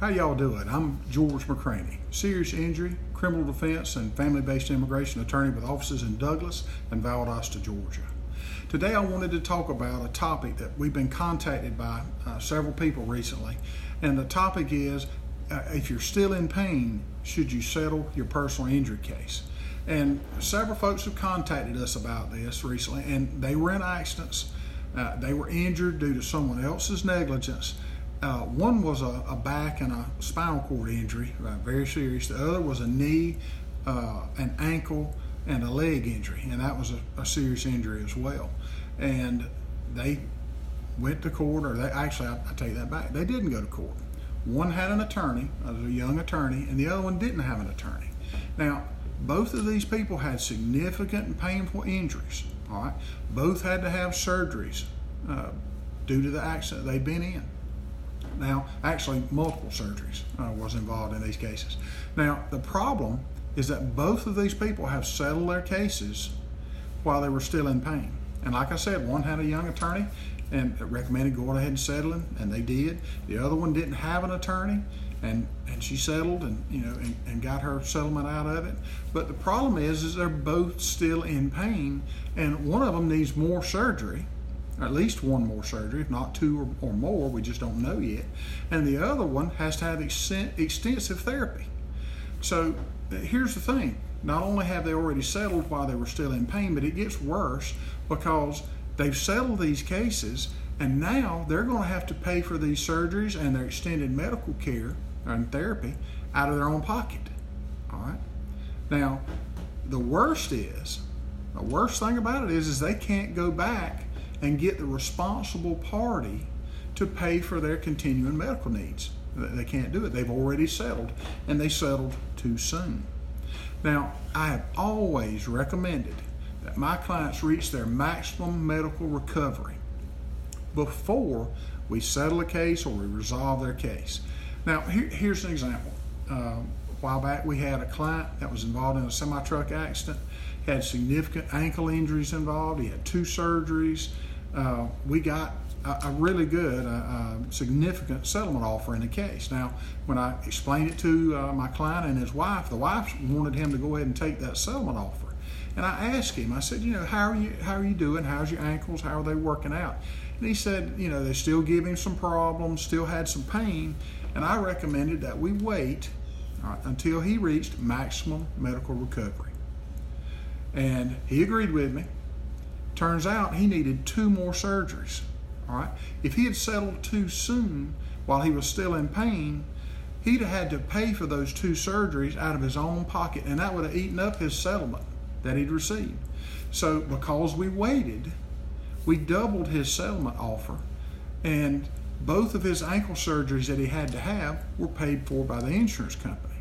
How y'all doing? I'm George McCranie, serious injury, criminal defense, and family-based immigration attorney with offices in Douglas and Valdosta, Georgia. Today I wanted to talk about a topic that we've been contacted by several people recently, and the topic is if you're still in pain, should you settle your personal injury case? And several folks have contacted us about this recently, and they were in accidents. They were injured due to someone else's negligence. One was a back and a spinal cord injury, very serious. The other was a knee, an ankle, and a leg injury, and that was a serious injury as well. And they went to court, or I take that back. They didn't go to court. One had an attorney, a young attorney, and the other one didn't have an attorney. Now, both of these people had significant and painful injuries. All right, both had to have surgeries due to the accident they'd been in. Now, actually, multiple surgeries was involved in these cases. Now, the problem is that both of these people have settled their cases while they were still in pain. And like I said, one had a young attorney and recommended going ahead and settling, and they did. The other one didn't have an attorney, and she settled and got her settlement out of it. But the problem is they're both still in pain, and one of them needs more surgery, or at least one more surgery, if not two or more, we just don't know yet. And the other one has to have extensive therapy. So here's the thing, not only have they already settled while they were still in pain, but it gets worse because they've settled these cases, and now they're going to have to pay for these surgeries and their extended medical care and therapy out of their own pocket. All right. Now, the worst thing about it is they can't go back and get the responsible party to pay for their continuing medical needs. They can't do it. They've already settled, and they settled too soon. Now, I have always recommended that my clients reach their maximum medical recovery before we settle a case or we resolve their case. Now, here's an example. A while back, we had a client that was involved in a semi-truck accident, had significant ankle injuries involved. He had 2 surgeries. We got a really good, significant settlement offer in the case. Now, when I explained it to my client and his wife, the wife wanted him to go ahead and take that settlement offer. And I asked him, I said, how are you doing? How's your ankles? How are they working out? And he said, they still give him some problems, still had some pain. And I recommended that we wait until he reached maximum medical recovery. And he agreed with me. Turns out he needed 2 more surgeries. All right. If he had settled too soon while he was still in pain, he'd have had to pay for those 2 surgeries out of his own pocket, and that would have eaten up his settlement that he'd received. So because we waited, we doubled his settlement offer, and both of his ankle surgeries that he had to have were paid for by the insurance company.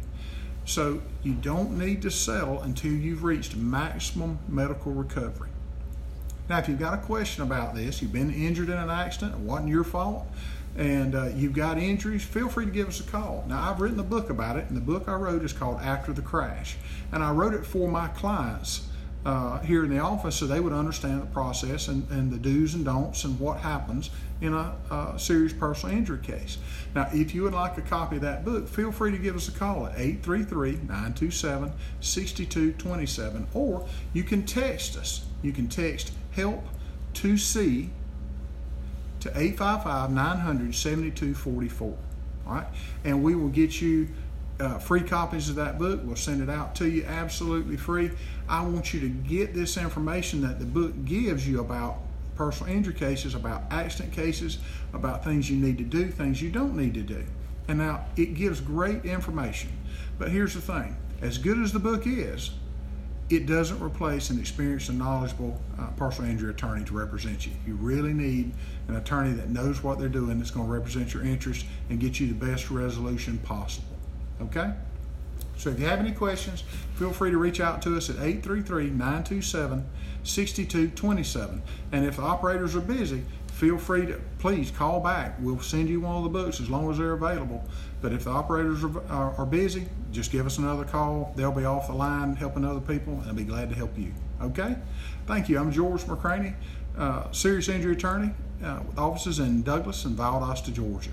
So you don't need to settle until you've reached maximum medical recovery. Now, if you've got a question about this, you've been injured in an accident, it wasn't your fault, and you've got injuries, feel free to give us a call. Now, I've written a book about it, and the book I wrote is called After the Crash. And I wrote it for my clients here in the office so they would understand the process and the do's and don'ts and what happens in a serious personal injury case. Now, if you would like a copy of that book, feel free to give us a call at 833-927-6227, or you can text us. You can text HELP 2C to 855-900-7244. All right, and we will get you free copies of that book. We'll send it out to you absolutely free. I want you to get this information that the book gives you about personal injury cases, about accident cases, about things you need to do, things you don't need to do. And now it gives great information. But here's the thing, as good as the book is, it doesn't replace an experienced and knowledgeable personal injury attorney to represent you. You really need an attorney that knows what they're doing, that's going to represent your interests and get you the best resolution possible. Okay? So if you have any questions, feel free to reach out to us at 833-927-6227. And if the operators are busy, feel free to please call back. We'll send you one of the books as long as they're available. But if the operators are busy, just give us another call. They'll be off the line helping other people, and I'll be glad to help you. Okay? Thank you. I'm George McCranie, serious injury attorney with offices in Douglas and Valdosta, Georgia.